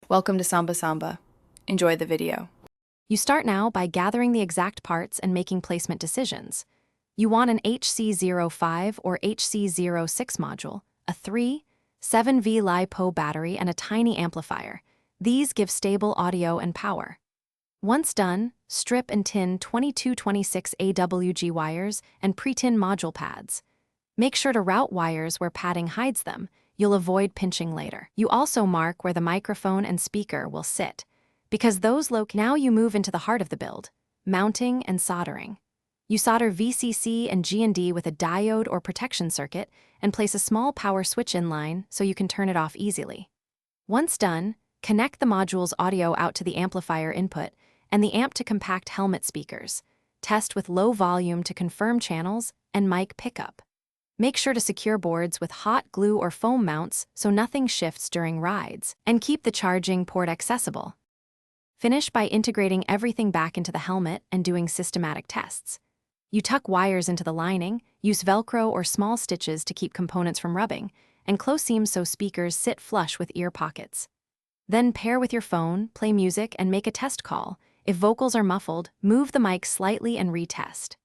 Welcome to Samba Samba. Enjoy the video. You start now by gathering the exact parts and making placement decisions. You want an HC05 or HC06 module, a 7V LiPo battery, and a tiny amplifier. These give stable audio and power. Once done, strip and tin 2226 AWG wires and pre-tin module pads. Make sure to route wires where padding hides them. You'll avoid pinching later. You also mark where the microphone and speaker will sit, because those now you move into the heart of the build, mounting and soldering. You solder VCC and G&D with a diode or protection circuit and place a small power switch in line so you can turn it off easily. Once done, connect the module's audio out to the amplifier input and the amp to compact helmet speakers. Test with low volume to confirm channels and mic pickup. Make sure to secure boards with hot glue or foam mounts so nothing shifts during rides, and keep the charging port accessible. Finish by integrating everything back into the helmet and doing systematic tests. You tuck wires into the lining, use Velcro or small stitches to keep components from rubbing, and close seams so speakers sit flush with ear pockets. Then pair with your phone, play music, and make a test call. If vocals are muffled, move the mic slightly and retest.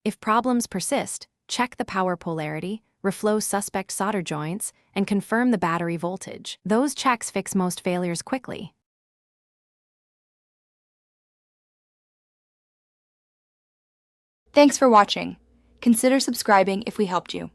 If problems persist, check the power polarity, reflow suspect solder joints, and confirm the battery voltage. Those checks fix most failures quickly. Thanks for watching. Consider subscribing if we helped you.